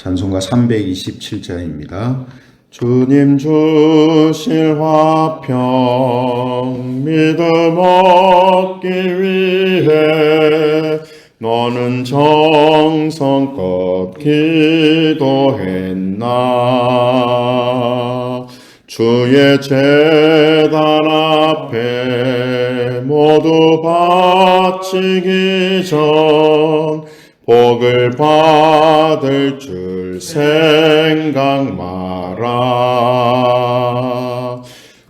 찬송가 327장입니다. 주님 주실 화평 믿음 얻기 위해 너는 정성껏 기도했나. 주의 제단 앞에 모두 바치기 전 복을 받을 줄 생각 마라.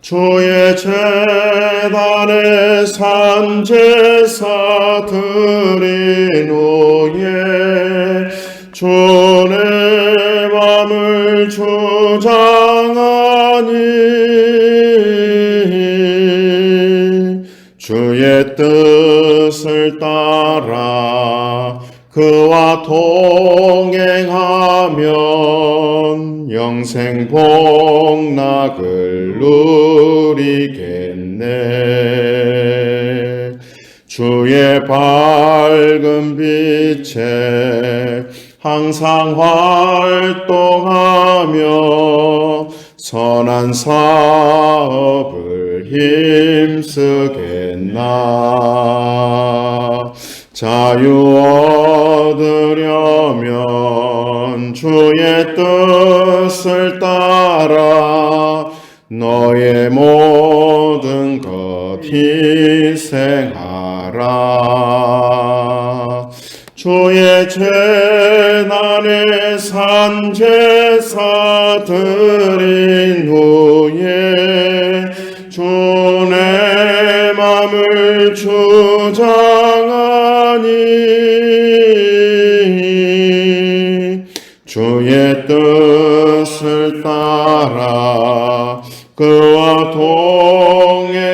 주의 제단에 산제사 드린 후에 주의 맘을 주장하니 주의 뜻을 따라 그와 동행하면 영생 복락을 누리겠네. 주의 밝은 빛에 항상 활동하며 선한 사업을 힘쓰겠나. 자유 얻으려면 주의 뜻을 따라 너의 모든 것 희생하라. 주의 제단에 산제사 드린 후에 주의 맘을 주장하니 주의 뜻을 따라 그와 동행하면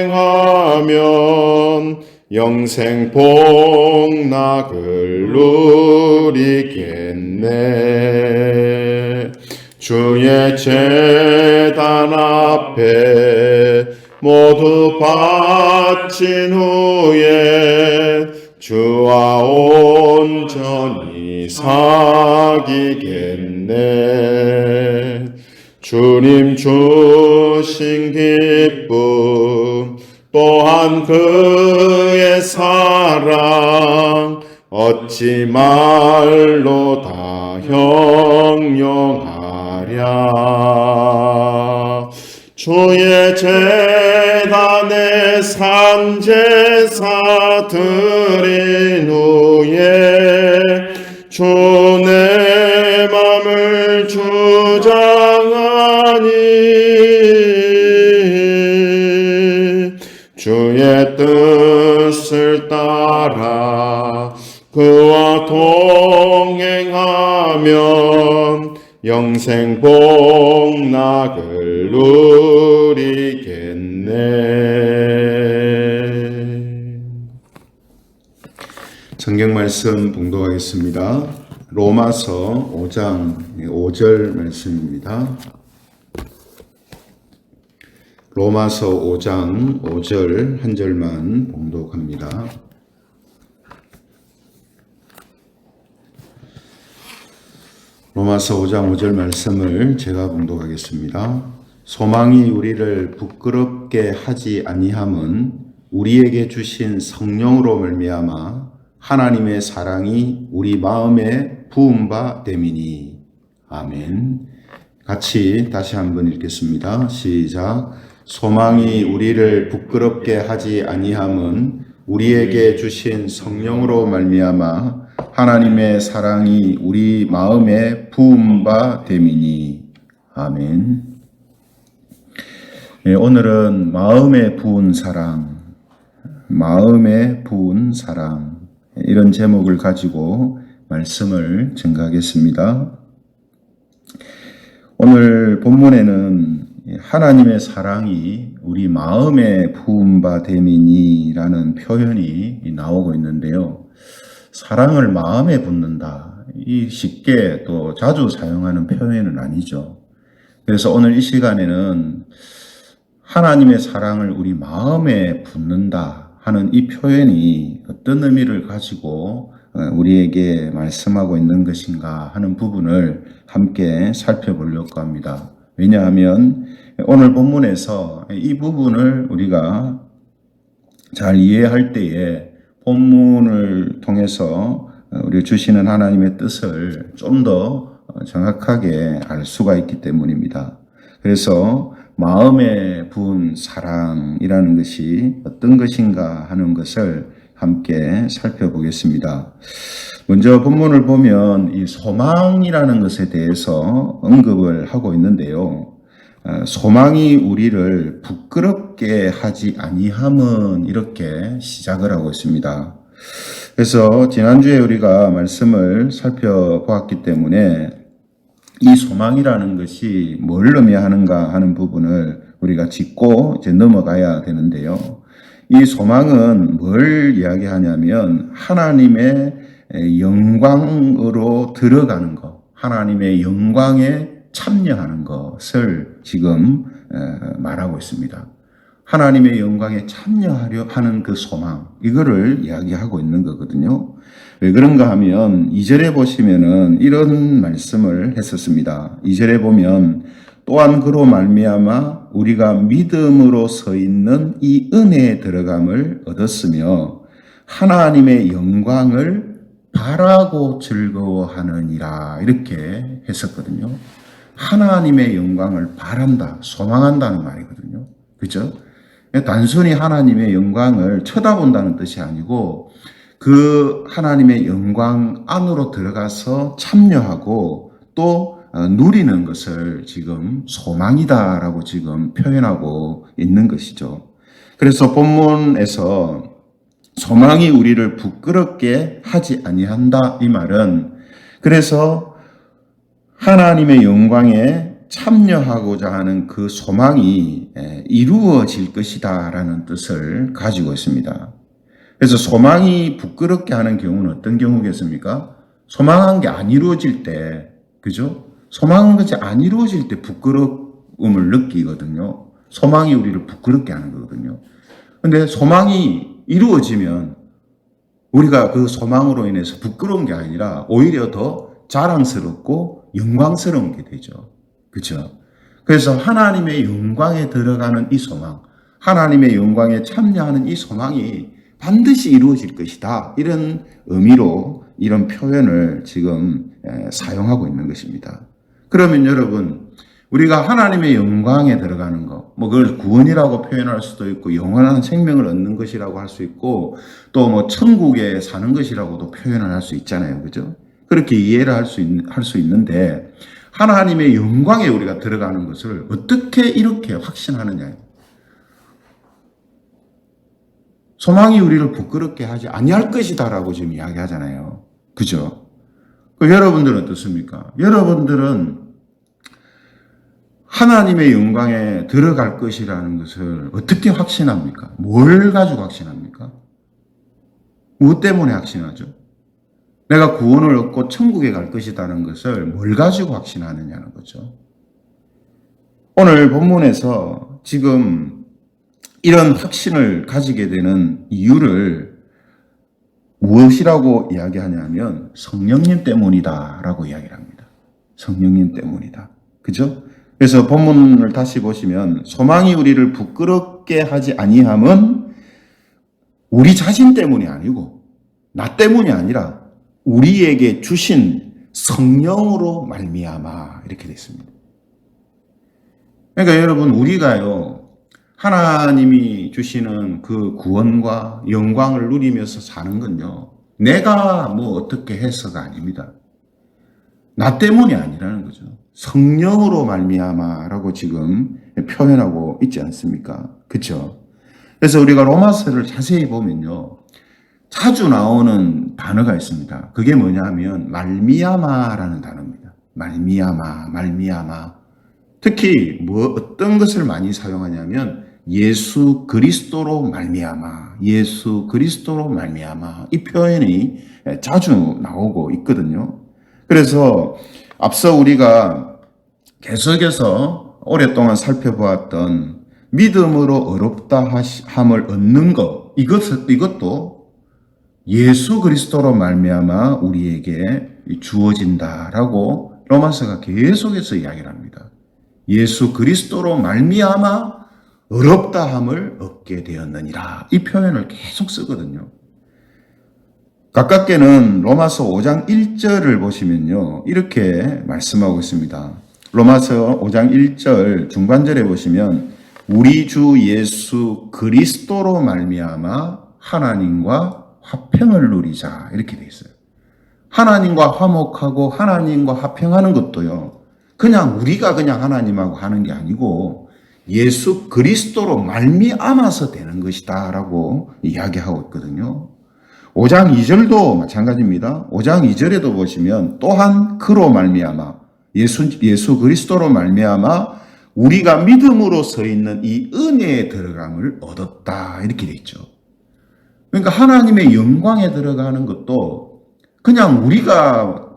영생 복락을 누리겠네. 주의 제단 앞에 모두 바친 후에 주와 온전히 사귀겠네. 주님 주신 기쁨 또한 그의 사랑 어찌 말로 다 형용하랴. 주의 제단에 산제사 드린 후에 주의 맘을 주장하니 주의 뜻을 따라 그와 동행하면 영생 복락을 누리겠네. 성경 말씀 봉독하겠습니다. 로마서 5장 5절 말씀입니다. 로마서 5장 5절 한 절만 봉독합니다. 로마서 5장 5절 말씀을 제가 봉독하겠습니다. 소망이 우리를 부끄럽게 하지 아니함은 우리에게 주신 성령으로 말미암아 하나님의 사랑이 우리 마음에 부은 바 됨이니. 아멘. 같이 다시 한번 읽겠습니다. 시작. 소망이 우리를 부끄럽게 하지 아니함은 우리에게 주신 성령으로 말미암아 하나님의 사랑이 우리 마음에 부은 바 됨이니. 아멘. 네, 오늘은 마음에 부은 사랑, 마음에 부은 사랑, 이런 제목을 가지고 말씀을 증가하겠습니다. 오늘 본문에는 하나님의 사랑이 우리 마음에 부은 바 됨이니라는 표현이 나오고 있는데요. 사랑을 마음에 붓는다. 이 쉽게 또 자주 사용하는 표현은 아니죠. 그래서 오늘 이 시간에는 하나님의 사랑을 우리 마음에 붓는다 하는 이 표현이 어떤 의미를 가지고 우리에게 말씀하고 있는 것인가 하는 부분을 함께 살펴보려고 합니다. 왜냐하면 오늘 본문에서 이 부분을 우리가 잘 이해할 때에 본문을 통해서 우리 주시는 하나님의 뜻을 좀 더 정확하게 알 수가 있기 때문입니다. 그래서 마음에 부은 사랑이라는 것이 어떤 것인가 하는 것을 함께 살펴보겠습니다. 먼저 본문을 보면 이 소망이라는 것에 대해서 언급을 하고 있는데요. 소망이 우리를 부끄럽게 하지 아니함은 이렇게 시작을 하고 있습니다. 그래서 지난주에 우리가 말씀을 살펴보았기 때문에 이 소망이라는 것이 뭘 의미하는가 하는 부분을 우리가 짚고 이제 넘어가야 되는데요. 이 소망은 뭘 이야기하냐면 하나님의 영광으로 들어가는 것, 하나님의 영광에 참여하는 것을 지금 말하고 있습니다. 하나님의 영광에 참여하려 하는 그 소망, 이거를 이야기하고 있는 거거든요. 왜 그런가 하면 2절에 보시면은 이런 말씀을 했었습니다. 2절에 보면 또한 그로 말미암아 우리가 믿음으로 서 있는 이 은혜에 들어감을 얻었으며 하나님의 영광을 바라고 즐거워하느니라 이렇게 했었거든요. 하나님의 영광을 바란다, 소망한다는 말이거든요. 그렇죠? 단순히 하나님의 영광을 쳐다본다는 뜻이 아니고 그 하나님의 영광 안으로 들어가서 참여하고 또 누리는 것을 지금 소망이다라고 지금 표현하고 있는 것이죠. 그래서 본문에서 소망이 우리를 부끄럽게 하지 아니한다 이 말은 그래서 하나님의 영광에 참여하고자 하는 그 소망이 이루어질 것이다 라는 뜻을 가지고 있습니다. 그래서 소망이 부끄럽게 하는 경우는 어떤 경우겠습니까? 소망한 게 안 이루어질 때, 그죠? 소망한 것이 안 이루어질 때 부끄러움을 느끼거든요. 소망이 우리를 부끄럽게 하는 거거든요. 근데 소망이 이루어지면 우리가 그 소망으로 인해서 부끄러운 게 아니라 오히려 더 자랑스럽고 영광스러운 게 되죠. 그렇죠? 그래서 하나님의 영광에 들어가는 이 소망, 하나님의 영광에 참여하는 이 소망이 반드시 이루어질 것이다. 이런 의미로 이런 표현을 지금 사용하고 있는 것입니다. 그러면 여러분, 우리가 하나님의 영광에 들어가는 것, 그걸 구원이라고 표현할 수도 있고, 영원한 생명을 얻는 것이라고 할 수 있고, 또 천국에 사는 것이라고도 표현을 할 수 있잖아요. 그죠? 그렇게 이해를 할 수 있는데, 하나님의 영광에 우리가 들어가는 것을 어떻게 이렇게 확신하느냐. 소망이 우리를 부끄럽게 하지 아니할 것이다라고 지금 이야기하잖아요. 그죠? 여러분들은 어떻습니까? 여러분들은 하나님의 영광에 들어갈 것이라는 것을 어떻게 확신합니까? 뭘 가지고 확신합니까? 무엇 때문에 확신하죠? 내가 구원을 얻고 천국에 갈 것이라는 것을 뭘 가지고 확신하느냐는 거죠. 오늘 본문에서 지금 이런 확신을 가지게 되는 이유를 무엇이라고 이야기하냐면 성령님 때문이다라고 이야기를 합니다. 성령님 때문이다. 그죠? 그래서 본문을 다시 보시면 소망이 우리를 부끄럽게 하지 아니함은 우리 자신 때문이 아니고 나 때문이 아니라 우리에게 주신 성령으로 말미암아 이렇게 됐습니다. 그러니까 여러분 우리가요 하나님이 주시는 그 구원과 영광을 누리면서 사는 건요 내가 어떻게 해서가 아닙니다. 나 때문이 아니라는 거죠. 성령으로 말미암아라고 지금 표현하고 있지 않습니까? 그렇죠? 그래서 우리가 로마서를 자세히 보면요 자주 나오는 단어가 있습니다. 그게 뭐냐 하면 말미암아라는 단어입니다. 말미암아. 특히 어떤 것을 많이 사용하냐면 예수 그리스도로 말미암아 이 표현이 자주 나오고 있거든요. 그래서 앞서 우리가 계속해서 오랫동안 살펴보았던 믿음으로 의롭다 함을 얻는 것 이것도 예수 그리스도로 말미암아 우리에게 주어진다라고 로마서가 계속해서 이야기를 합니다. 예수 그리스도로 말미암아 의롭다함을 얻게 되었느니라. 이 표현을 계속 쓰거든요. 가깝게는 로마서 5장 1절을 보시면요, 이렇게 말씀하고 있습니다. 로마서 5장 1절 중반절에 보시면 우리 주 예수 그리스도로 말미암아 하나님과 화평을 누리자 이렇게 돼 있어요. 하나님과 화목하고 하나님과 화평하는 것도요, 그냥 우리가 그냥 하나님하고 하는 게 아니고 예수 그리스도로 말미암아서 되는 것이다 라고 이야기하고 있거든요. 5장 2절도 마찬가지입니다. 5장 2절에도 보시면 또한 그로 말미암아 예수 그리스도로 말미암아 우리가 믿음으로 서 있는 이 은혜에 들어감을 얻었다 이렇게 돼 있죠. 그러니까 하나님의 영광에 들어가는 것도 그냥 우리가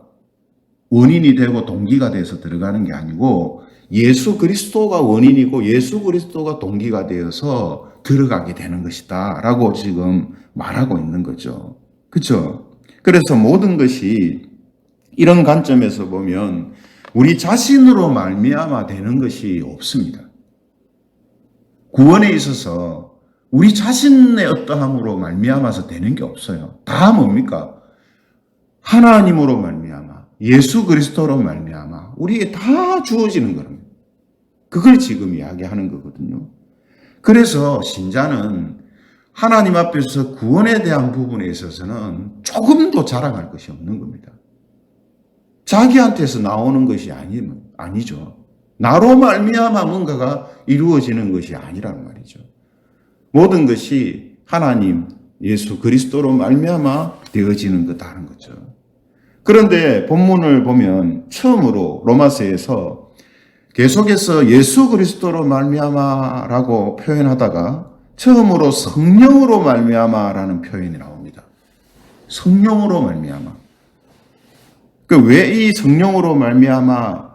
원인이 되고 동기가 돼서 들어가는 게 아니고 예수 그리스도가 원인이고 예수 그리스도가 동기가 되어서 들어가게 되는 것이다 라고 지금 말하고 있는 거죠. 그렇죠? 그래서 모든 것이 이런 관점에서 보면 우리 자신으로 말미암아 되는 것이 없습니다. 구원에 있어서 우리 자신의 어떠함으로 말미암아서 되는 게 없어요. 다 뭡니까? 하나님으로 말미암아 예수 그리스도로 말미암아 우리에게 다 주어지는 겁니다. 그걸 지금 이야기하는 거거든요. 그래서 신자는 하나님 앞에서 구원에 대한 부분에 있어서는 조금도 자랑할 것이 없는 겁니다. 자기한테서 나오는 것이 아니죠. 나로 말미암아 뭔가가 이루어지는 것이 아니란 말이죠. 모든 것이 하나님, 예수 그리스도로 말미암아 되어지는 거다는 거죠. 그런데 본문을 보면 처음으로 로마서에서 계속해서 예수 그리스도로 말미암아라고 표현하다가 처음으로 성령으로 말미암아라는 표현이 나옵니다. 성령으로 말미암아. 왜 이 성령으로 말미암아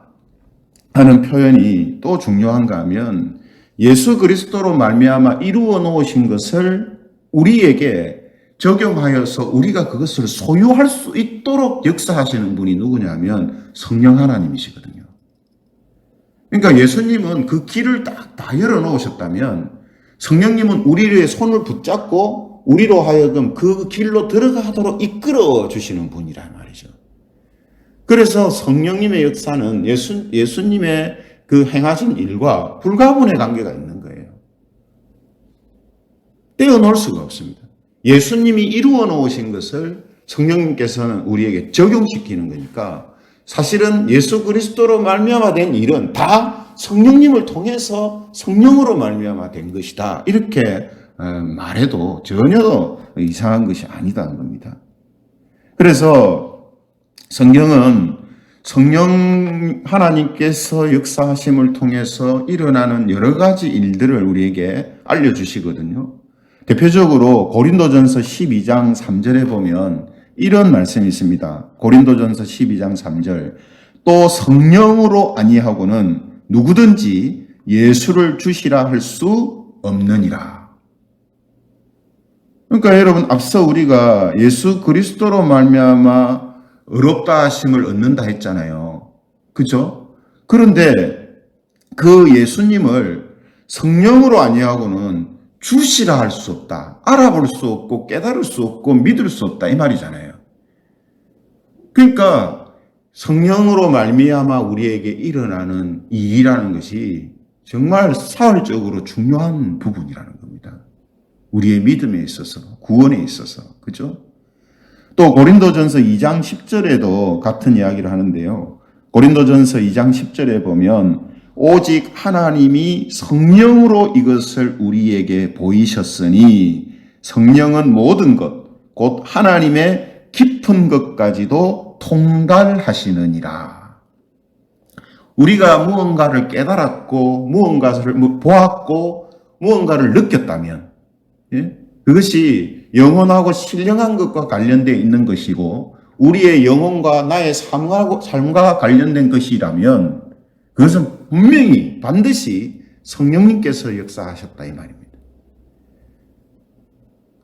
하는 표현이 또 중요한가 하면 예수 그리스도로 말미암아 이루어 놓으신 것을 우리에게 적용하여서 우리가 그것을 소유할 수 있도록 역사하시는 분이 누구냐면 성령 하나님이시거든요. 그러니까 예수님은 그 길을 다 열어놓으셨다면 성령님은 우리의 손을 붙잡고 우리로 하여금 그 길로 들어가도록 이끌어 주시는 분이란 말이죠. 그래서 성령님의 역사는 예수님의 그 행하신 일과 불가분의 관계가 있는 거예요. 떼어놓을 수가 없습니다. 예수님이 이루어 놓으신 것을 성령님께서는 우리에게 적용시키는 거니까 사실은 예수 그리스도로 말미암아 된 일은 다 성령님을 통해서 성령으로 말미암아 된 것이다. 이렇게 말해도 전혀 이상한 것이 아니다는 겁니다. 그래서 성경은 성령 하나님께서 역사하심을 통해서 일어나는 여러 가지 일들을 우리에게 알려주시거든요. 대표적으로 고린도전서 12장 3절에 보면 이런 말씀이 있습니다. 고린도전서 12장 3절. 또 성령으로 아니하고는 누구든지 예수를 주시라 할 수 없느니라. 그러니까 여러분 앞서 우리가 예수 그리스도로 말미암아 의롭다 하심을 얻는다 했잖아요. 그죠? 그런데 그 예수님을 성령으로 아니하고는 주시라 할 수 없다. 알아볼 수 없고 깨달을 수 없고 믿을 수 없다. 이 말이잖아요. 그러니까 성령으로 말미암아 우리에게 일어나는 이 일이라는 것이 정말 사활적으로 중요한 부분이라는 겁니다. 우리의 믿음에 있어서, 구원에 있어서. 그죠? 또 고린도전서 2장 10절에도 같은 이야기를 하는데요. 고린도전서 2장 10절에 보면 오직 하나님이 성령으로 이것을 우리에게 보이셨으니 성령은 모든 것, 곧 하나님의 깊은 것까지도 통달하시느니라. 우리가 무언가를 깨달았고 무언가를 보았고 무언가를 느꼈다면 그것이 영원하고 신령한 것과 관련되어 있는 것이고 우리의 영혼과 나의 삶과 관련된 것이라면 그것은 분명히 반드시 성령님께서 역사하셨다 이 말입니다.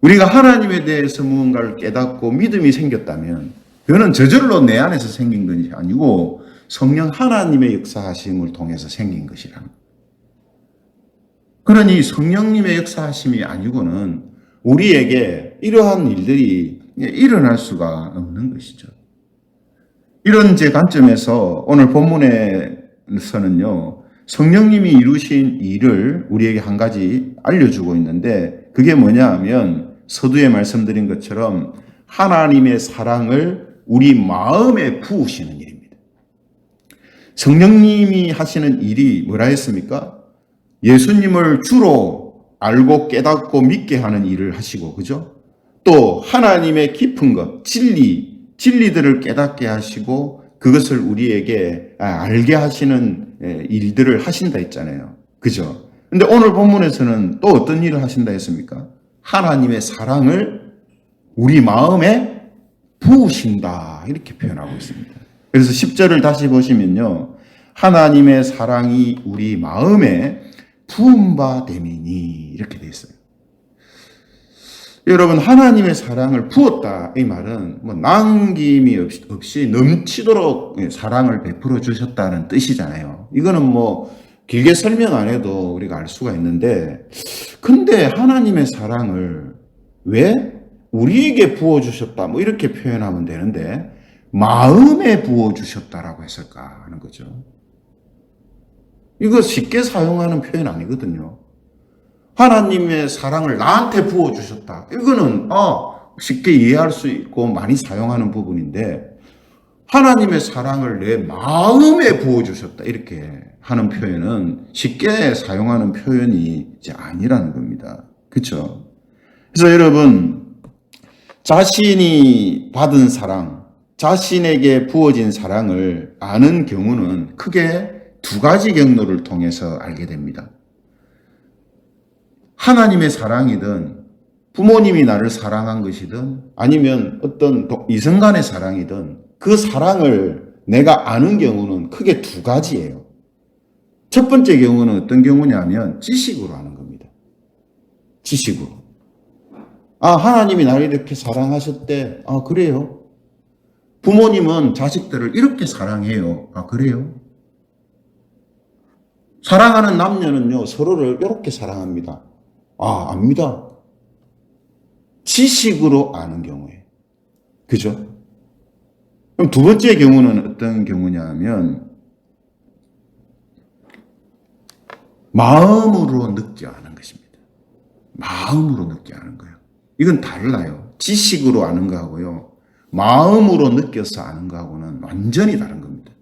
우리가 하나님에 대해서 무언가를 깨닫고 믿음이 생겼다면 그거는 저절로 내 안에서 생긴 것이 아니고 성령 하나님의 역사하심을 통해서 생긴 것이라는 거예요. 그러니 성령님의 역사하심이 아니고는 우리에게 이러한 일들이 일어날 수가 없는 것이죠. 이런 제 관점에서 오늘 본문에서는요, 성령님이 이루신 일을 우리에게 한 가지 알려주고 있는데 그게 뭐냐 하면 서두에 말씀드린 것처럼 하나님의 사랑을 우리 마음에 부으시는 일입니다. 성령님이 하시는 일이 뭐라 했습니까? 예수님을 주로 알고 깨닫고 믿게 하는 일을 하시고, 그죠? 또 하나님의 깊은 것, 진리들을 깨닫게 하시고 그것을 우리에게 알게 하시는 일들을 하신다 했잖아요. 그죠? 근데 오늘 본문에서는 또 어떤 일을 하신다 했습니까? 하나님의 사랑을 우리 마음에 부으신다 이렇게 표현하고 있습니다. 그래서 10절을 다시 보시면요. 하나님의 사랑이 우리 마음에 부은 바 됨이니 이렇게 되어 있어요. 여러분, 하나님의 사랑을 부었다 이 말은 뭐 남김이 없이 넘치도록 사랑을 베풀어 주셨다는 뜻이잖아요. 이거는 뭐 길게 설명 안 해도 우리가 알 수가 있는데, 근데 하나님의 사랑을 왜 우리에게 부어주셨다 뭐 이렇게 표현하면 되는데 마음에 부어주셨다라고 했을까 하는 거죠. 이거 쉽게 사용하는 표현 아니거든요. 하나님의 사랑을 나한테 부어주셨다. 이거는 쉽게 이해할 수 있고 많이 사용하는 부분인데, 하나님의 사랑을 내 마음에 부어주셨다 이렇게 하는 표현은 쉽게 사용하는 표현이 이제 아니라는 겁니다. 그렇죠? 그래서 여러분, 자신이 받은 사랑, 자신에게 부어진 사랑을 아는 경우는 크게 두 가지 경로를 통해서 알게 됩니다. 하나님의 사랑이든 부모님이 나를 사랑한 것이든 아니면 어떤 이성간의 사랑이든 그 사랑을 내가 아는 경우는 크게 두 가지예요. 첫 번째 경우는 어떤 경우냐면 지식으로 아는 겁니다. 지식으로. 하나님이 나를 이렇게 사랑하셨대. 그래요? 부모님은 자식들을 이렇게 사랑해요. 그래요? 사랑하는 남녀는요, 서로를 이렇게 사랑합니다. 압니다. 지식으로 아는 경우에. 그죠? 그럼 두 번째 경우는 어떤 경우냐 하면, 마음으로 느껴 아는 것입니다. 마음으로 느껴 아는 거예요. 이건 달라요. 지식으로 아는 거하고요, 마음으로 느껴서 아는 거하고는 완전히 다른 겁니다.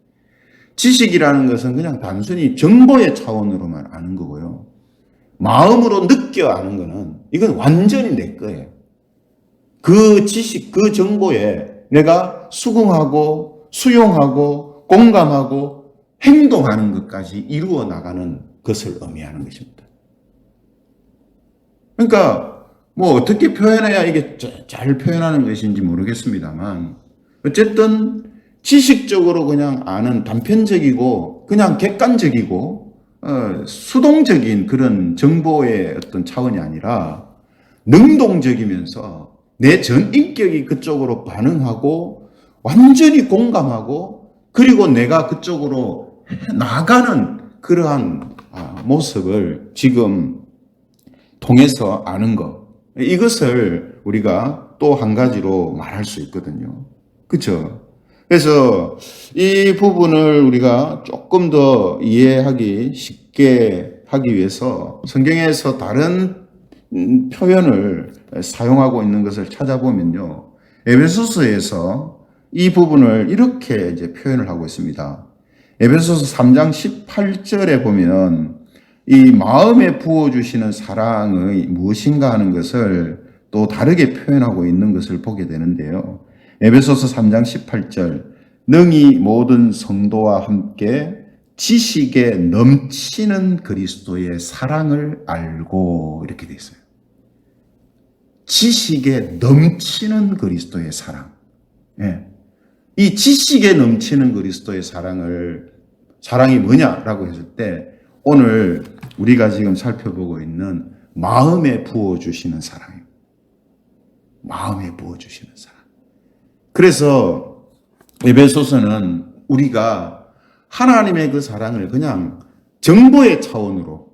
지식이라는 것은 그냥 단순히 정보의 차원으로만 아는 거고요. 마음으로 느껴 아는 거는 이건 완전히 내 거예요. 그 지식, 그 정보에 내가 수긍하고 수용하고 공감하고 행동하는 것까지 이루어 나가는 것을 의미하는 것입니다. 그러니까 뭐 어떻게 표현해야 이게 잘 표현하는 것인지 모르겠습니다만, 어쨌든 지식적으로 그냥 아는 단편적이고 그냥 객관적이고 수동적인 그런 정보의 어떤 차원이 아니라 능동적이면서 내 전 인격이 그쪽으로 반응하고 완전히 공감하고 그리고 내가 그쪽으로 나가는 그러한 모습을 지금 통해서 아는 것, 이것을 우리가 또 한 가지로 말할 수 있거든요. 그렇죠? 그래서 이 부분을 우리가 조금 더 이해하기 쉽게 하기 위해서 성경에서 다른 표현을 사용하고 있는 것을 찾아보면요, 에베소서에서 이 부분을 이렇게 이제 표현을 하고 있습니다. 에베소서 3장 18절에 보면 이 마음에 부어주시는 사랑의 무엇인가 하는 것을 또 다르게 표현하고 있는 것을 보게 되는데요. 에베소서 3장 18절, 능히 모든 성도와 함께 지식에 넘치는 그리스도의 사랑을 알고, 이렇게 돼 있어요. 지식에 넘치는 그리스도의 사랑. 이 지식에 넘치는 그리스도의 사랑이 뭐냐라고 했을 때, 오늘 우리가 지금 살펴보고 있는 마음에 부어주시는 사랑입니다. 마음에 부어주시는 사랑. 그래서 에베소서는 우리가 하나님의 그 사랑을 그냥 정보의 차원으로,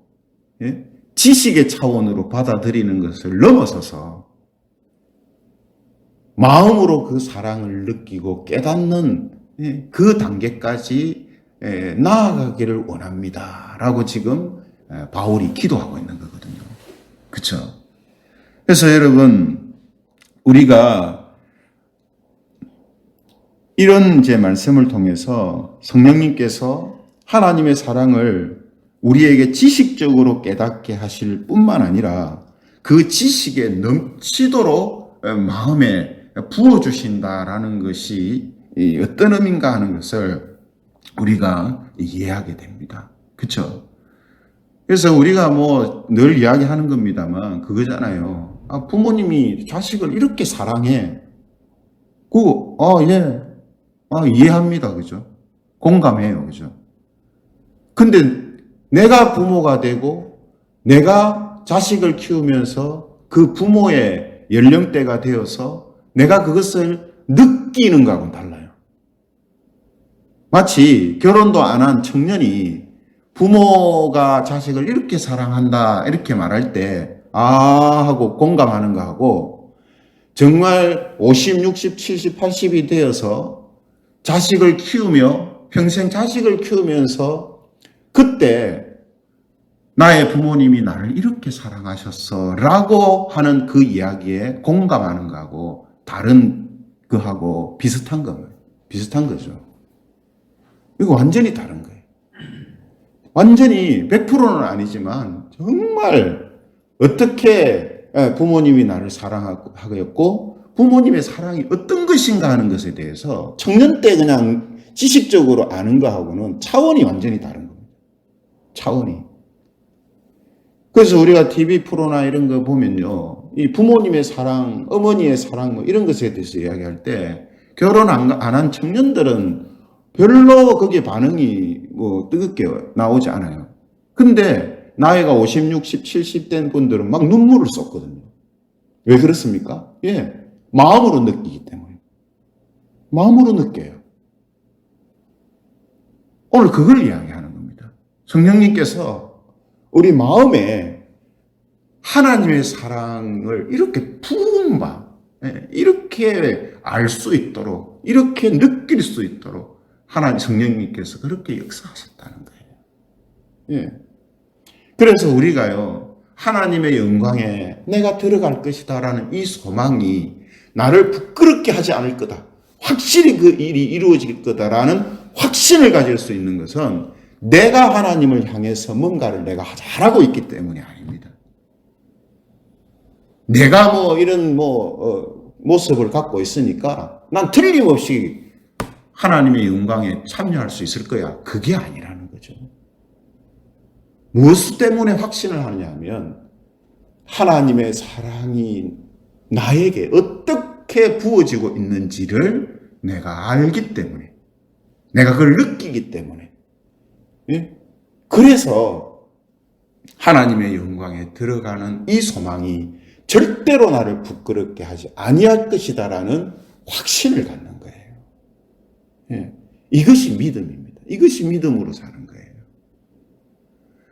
지식의 차원으로 받아들이는 것을 넘어서서 마음으로 그 사랑을 느끼고 깨닫는 그 단계까지 나아가기를 원합니다. 라고 지금 바울이 기도하고 있는 거거든요. 그렇죠? 그래서 여러분, 우리가 이런 이제 말씀을 통해서 성령님께서 하나님의 사랑을 우리에게 지식적으로 깨닫게 하실 뿐만 아니라 그 지식에 넘치도록 마음에 부어주신다라는 것이 어떤 의미인가 하는 것을 우리가 이해하게 됩니다. 그렇죠? 그래서 우리가 뭐 늘 이야기하는 겁니다만 그거잖아요. 부모님이 자식을 이렇게 사랑해. 예. 이해합니다. 그죠? 공감해요. 그죠? 근데 내가 부모가 되고 내가 자식을 키우면서 그 부모의 연령대가 되어서 내가 그것을 느끼는 거하고는 달라요. 마치 결혼도 안 한 청년이 부모가 자식을 이렇게 사랑한다 이렇게 말할 때 하고 공감하는 거하고 정말 50, 60, 70, 80이 되어서 자식을 키우며 평생 자식을 키우면서 그때 나의 부모님이 나를 이렇게 사랑하셨어 라고 하는 그 이야기에 공감하는 거하고 다른 거하고 비슷한 거죠. 이거 완전히 다른 거예요. 완전히 100%는 아니지만 정말 어떻게 부모님이 나를 사랑하였고 부모님의 사랑이 어떤 것인가 하는 것에 대해서 청년 때 그냥 지식적으로 아는 거하고는 차원이 완전히 다른 겁니다. 차원이. 그래서 우리가 TV 프로나 이런 거 보면요. 이 부모님의 사랑, 어머니의 사랑 뭐 이런 것에 대해서 이야기할 때 결혼 안 한 청년들은 별로 거기에 반응이 뭐 뜨겁게 나오지 않아요. 근데 나이가 50, 60, 70 된 분들은 막 눈물을 쏟거든요. 왜 그렇습니까? 마음으로 느끼기 때문에. 마음으로 느껴요. 오늘 그걸 이야기하는 겁니다. 성령님께서 우리 마음에 하나님의 사랑을 이렇게 부은 이렇게 알 수 있도록, 이렇게 느낄 수 있도록 하나님 성령님께서 그렇게 역사하셨다는 거예요. 그래서 우리가요, 하나님의 영광에 내가 들어갈 것이다라는 이 소망이 나를 부끄럽게 하지 않을 거다. 확실히 그 일이 이루어질 거다라는 확신을 가질 수 있는 것은 내가 하나님을 향해서 뭔가를 내가 잘하고 있기 때문이 아닙니다. 내가 이런 모습을 갖고 있으니까 난 틀림없이 하나님의 영광에 참여할 수 있을 거야. 그게 아니라는 거죠. 무엇 때문에 확신을 하느냐 하면 하나님의 사랑이 나에게 어떻게 부어지고 있는지를 내가 알기 때문에, 내가 그걸 느끼기 때문에, 그래서 하나님의 영광에 들어가는 이 소망이 절대로 나를 부끄럽게 하지 아니할 것이다라는 확신을 갖는 거예요. 이것이 믿음입니다. 이것이 믿음으로 사는 거예요.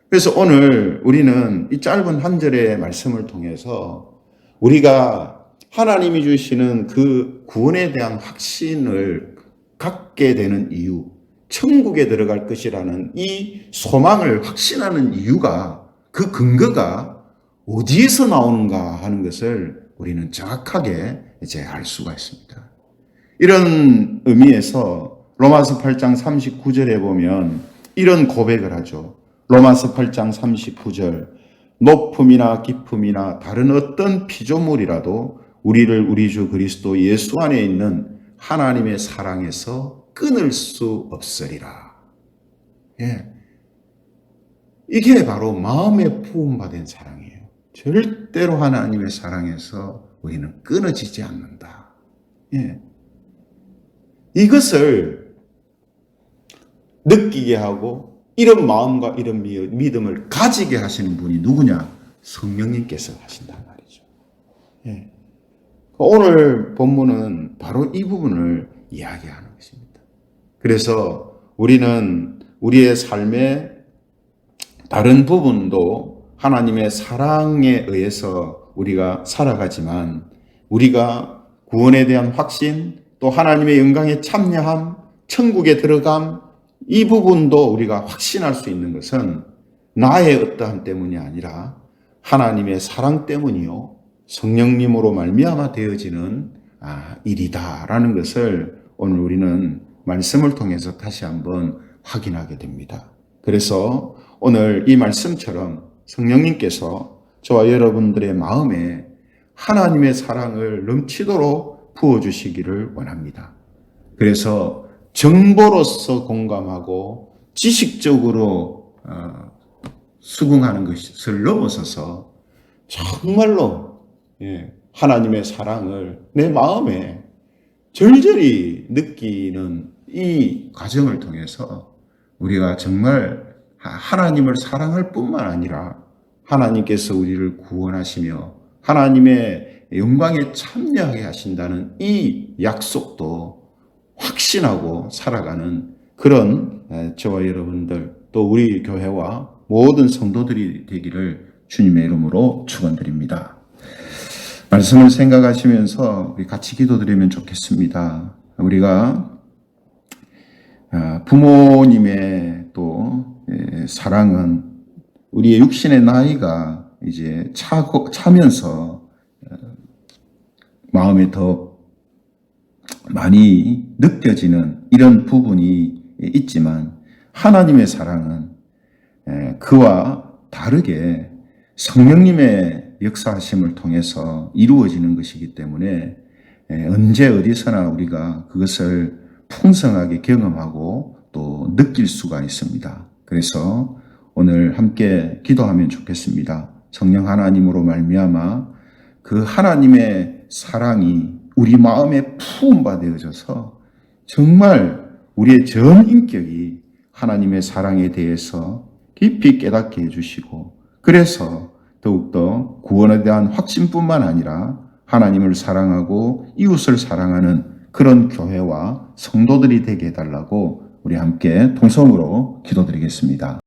그래서 오늘 우리는 이 짧은 한 절의 말씀을 통해서 우리가 하나님이 주시는 그 구원에 대한 확신을 갖게 되는 이유, 천국에 들어갈 것이라는 이 소망을 확신하는 이유가, 그 근거가 어디에서 나오는가 하는 것을 우리는 정확하게 이제 알 수가 있습니다. 이런 의미에서 로마서 8장 39절에 보면 이런 고백을 하죠. 로마서 8장 39절, 높음이나 깊음이나 다른 어떤 피조물이라도 우리를 우리 주 그리스도 예수 안에 있는 하나님의 사랑에서 끊을 수 없으리라. 이게 바로 마음에 부음받은 사랑이에요. 절대로 하나님의 사랑에서 우리는 끊어지지 않는다. 이것을 느끼게 하고 이런 마음과 이런 믿음을 가지게 하시는 분이 누구냐? 성령님께서 하신단 말이죠. 오늘 본문은 바로 이 부분을 이야기하는 것입니다. 그래서 우리는 우리의 삶의 다른 부분도 하나님의 사랑에 의해서 우리가 살아가지만 우리가 구원에 대한 확신, 또 하나님의 영광에 참여함, 천국에 들어감, 이 부분도 우리가 확신할 수 있는 것은 나의 어떠함 때문이 아니라 하나님의 사랑 때문이요 성령님으로 말미암아 되어지는 일이다라는 것을 오늘 우리는 말씀을 통해서 다시 한번 확인하게 됩니다. 그래서 오늘 이 말씀처럼 성령님께서 저와 여러분들의 마음에 하나님의 사랑을 넘치도록 부어주시기를 원합니다. 그래서 정보로서 공감하고 지식적으로 수긍하는 것을 넘어서서 정말로 하나님의 사랑을 내 마음에 절절히 느끼는 이 과정을 통해서 우리가 정말 하나님을 사랑할 뿐만 아니라 하나님께서 우리를 구원하시며 하나님의 영광에 참여하게 하신다는 이 약속도 확신하고 살아가는 그런 저와 여러분들 또 우리 교회와 모든 성도들이 되기를 주님의 이름으로 축원드립니다. 말씀을 생각하시면서 우리 같이 기도드리면 좋겠습니다. 우리가 부모님의 또 사랑은 우리의 육신의 나이가 이제 차면서 마음에 더 많이 느껴지는 이런 부분이 있지만 하나님의 사랑은 그와 다르게 성령님의 역사하심을 통해서 이루어지는 것이기 때문에 언제 어디서나 우리가 그것을 풍성하게 경험하고 또 느낄 수가 있습니다. 그래서 오늘 함께 기도하면 좋겠습니다. 성령 하나님으로 말미암아 그 하나님의 사랑이 우리 마음에 부음받아져서 정말 우리의 전 인격이 하나님의 사랑에 대해서 깊이 깨닫게 해주시고 그래서 더욱더 구원에 대한 확신뿐만 아니라 하나님을 사랑하고 이웃을 사랑하는 그런 교회와 성도들이 되게 해달라고 우리 함께 통성으로 기도드리겠습니다.